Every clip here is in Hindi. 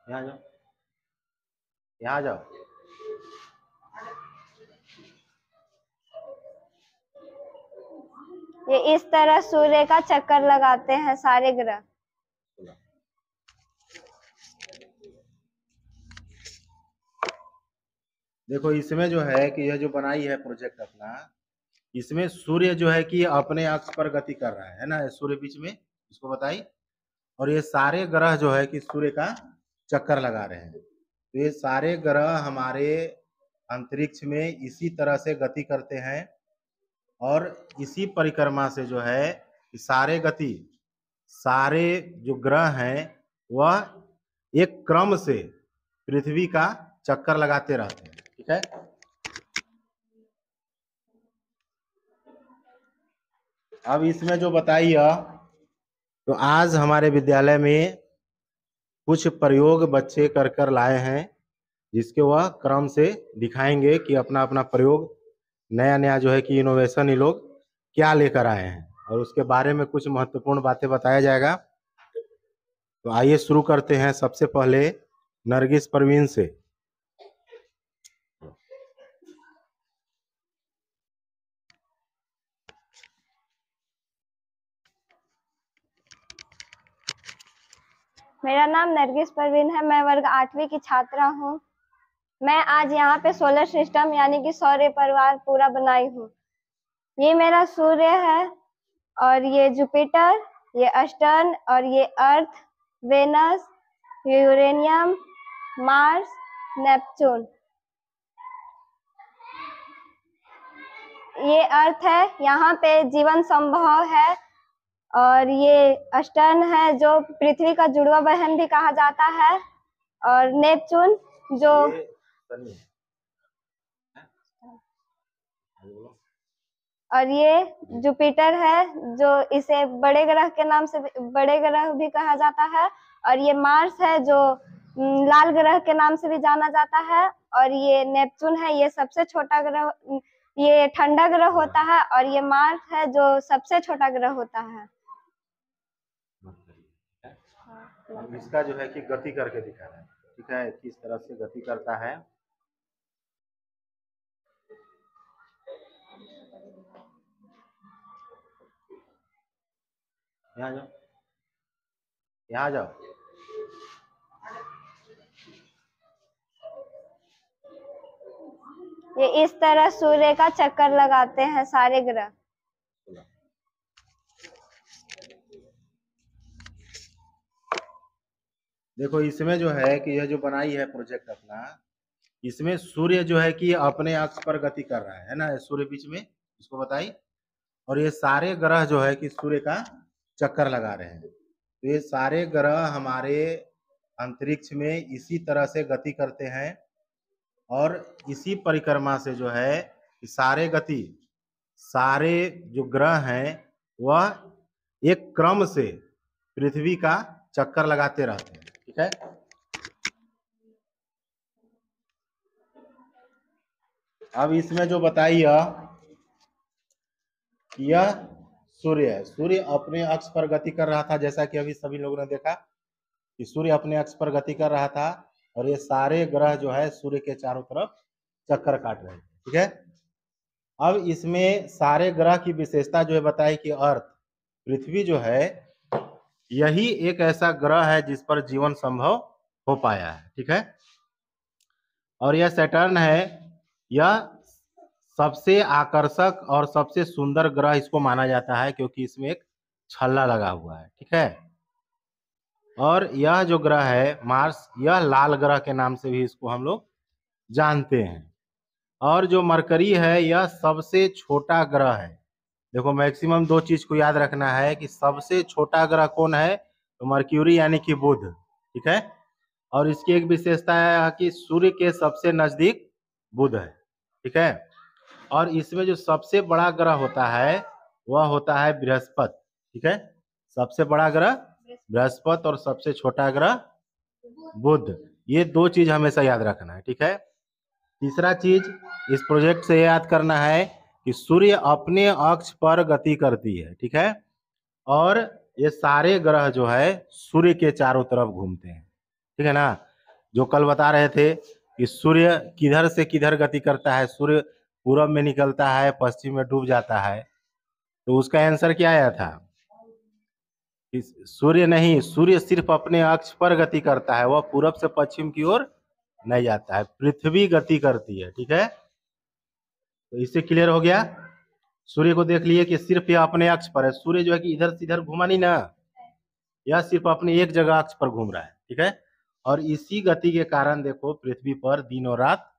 यहाँ जाओ, यहाँ जाओ। ये इस तरह सूर्य का चक्कर लगाते हैं सारे ग्रह। देखो इसमें जो है कि यह जो बनाई है प्रोजेक्ट अपना, इसमें सूर्य जो है कि अपने अक्ष पर गति कर रहा है ना, सूर्य बीच में इसको बताई। और ये सारे ग्रह जो है कि सूर्य का चक्कर लगा रहे हैं। तो ये सारे ग्रह हमारे अंतरिक्ष में इसी तरह से गति करते हैं और इसी परिक्रमा से जो है कि सारे जो ग्रह हैं वह एक क्रम से पृथ्वी का चक्कर लगाते रहते हैं। ठीक है, अब इसमें जो बताइए, तो आज हमारे विद्यालय में कुछ प्रयोग बच्चे कर कर लाए हैं, जिसके वह क्रम से दिखाएंगे कि अपना अपना प्रयोग नया नया जो है कि इनोवेशन ये लोग क्या लेकर आए हैं, और उसके बारे में कुछ महत्वपूर्ण बातें बताया जाएगा। तो आइए शुरू करते हैं। सबसे पहले नरगिस परवीन से। मेरा नाम नरगिस परवीन है। मैं वर्ग 8वीं की छात्रा हूँ। मैं आज यहाँ पे सोलर सिस्टम यानी कि सौर परिवार पूरा बनाई हूँ। ये मेरा सूर्य है और ये जुपिटर, ये सैटर्न और ये अर्थ, वेनस, यूरेनियम, मार्स, नेपच्यून। ये अर्थ है, यहाँ पे जीवन संभव है। और ये सैटर्न है जो पृथ्वी का जुड़वा बहन भी कहा जाता है। और नेपच्यून जो और ये जुपिटर है जो इसे बड़े ग्रह के नाम से बड़े ग्रह भी कहा जाता है। और ये मार्स है जो लाल ग्रह के नाम से भी जाना जाता है। और ये नेपच्यून है, ये सबसे छोटा ग्रह, ये ठंडा ग्रह होता है। और ये मार्स है जो सबसे छोटा ग्रह होता है। इसका जो है कि गति करके दिखाना है। ठीक है, किस तरह से गति करता है। यहाँ जाओ, यहाँ जाओ। ये इस तरह सूर्य का चक्कर लगाते हैं सारे ग्रह। देखो इसमें जो है कि यह जो बनाई है प्रोजेक्ट अपना, इसमें सूर्य जो है कि अपने अक्ष पर गति कर रहा है ना, सूर्य बीच में इसको बताई। और ये सारे ग्रह जो है कि सूर्य का चक्कर लगा रहे हैं। तो ये सारे ग्रह हमारे अंतरिक्ष में इसी तरह से गति करते हैं और इसी परिक्रमा से जो है कि सारे जो ग्रह हैं वह एक क्रम से पृथ्वी का चक्कर लगाते रहते हैं। ठीक है, अब इसमें जो बताइए, यह सूर्य है। सूर्य अपने अक्ष पर गति कर रहा था, जैसा कि अभी सभी लोगों ने देखा कि सूर्य अपने अक्ष पर गति कर रहा था और ये सारे ग्रह जो है सूर्य के चारों तरफ चक्कर काट रहे हैं। ठीक है, अब इसमें सारे ग्रह की विशेषता जो है बताई कि अर्थ, पृथ्वी जो है यही एक ऐसा ग्रह है जिस पर जीवन संभव हो पाया है। ठीक है, और यह सैटर्न है, यह सबसे आकर्षक और सबसे सुंदर ग्रह इसको माना जाता है क्योंकि इसमें एक छल्ला लगा हुआ है। ठीक है, और यह जो ग्रह है मार्स, यह लाल ग्रह के नाम से भी इसको हम लोग जानते हैं। और जो मरकरी है यह सबसे छोटा ग्रह है। देखो मैक्सिमम दो चीज को याद रखना है कि सबसे छोटा ग्रह कौन है, तो मर्क्यूरी यानी कि बुध। ठीक है, और इसकी एक विशेषता है कि सूर्य के सबसे नजदीक बुध है। ठीक है, और इसमें जो सबसे बड़ा ग्रह होता है वह होता है बृहस्पति। ठीक है, सबसे बड़ा ग्रह बृहस्पति और सबसे छोटा ग्रह बुध। ये दो चीज हमेशा याद रखना है। ठीक है, तीसरा चीज इस प्रोजेक्ट से याद करना है कि सूर्य अपने अक्ष पर गति करती है। ठीक है, और ये सारे ग्रह जो है सूर्य के चारों तरफ घूमते हैं। ठीक है ना, जो कल बता रहे थे कि सूर्य किधर से किधर गति करता है, सूर्य पूरब में निकलता है, पश्चिम में डूब जाता है, तो उसका आंसर क्या आया था कि सूर्य नहीं, सूर्य सिर्फ अपने अक्ष पर गति करता है, वह पूरब से पश्चिम की ओर नहीं जाता है, पृथ्वी गति करती है। ठीक है, तो इससे क्लियर हो गया। सूर्य को देख लिए कि सिर्फ यह अपने अक्ष पर है, सूर्य जो है कि इधर से इधर घूमा नहीं ना, यह सिर्फ अपने एक जगह अक्ष पर घूम रहा है। ठीक है, और इसी गति के कारण देखो पृथ्वी पर दिन और रात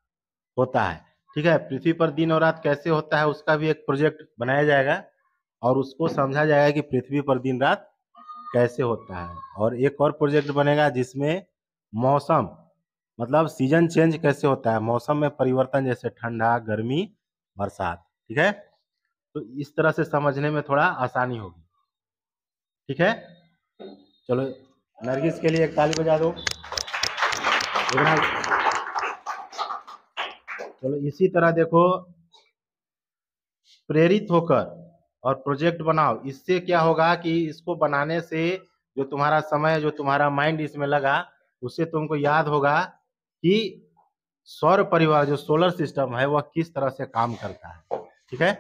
होता है। ठीक है, पृथ्वी पर दिन और रात कैसे होता है उसका भी एक प्रोजेक्ट बनाया जाएगा और उसको समझा जाएगा कि पृथ्वी पर दिन रात कैसे होता है। और एक और प्रोजेक्ट बनेगा जिसमें मौसम मतलब सीजन चेंज कैसे होता है, मौसम में परिवर्तन, जैसे ठंडा, गर्मी, बरसात। ठीक है, तो इस तरह से समझने में थोड़ा आसानी होगी। ठीक है, चलो नरगिस के लिए एक ताली बजा दो। चलो इसी तरह देखो, प्रेरित होकर और प्रोजेक्ट बनाओ। इससे क्या होगा कि इसको बनाने से जो तुम्हारा समय, जो तुम्हारा माइंड इसमें लगा, उससे तुमको याद होगा कि सौर परिवार जो सोलर सिस्टम है वह किस तरह से काम करता है। ठीक है।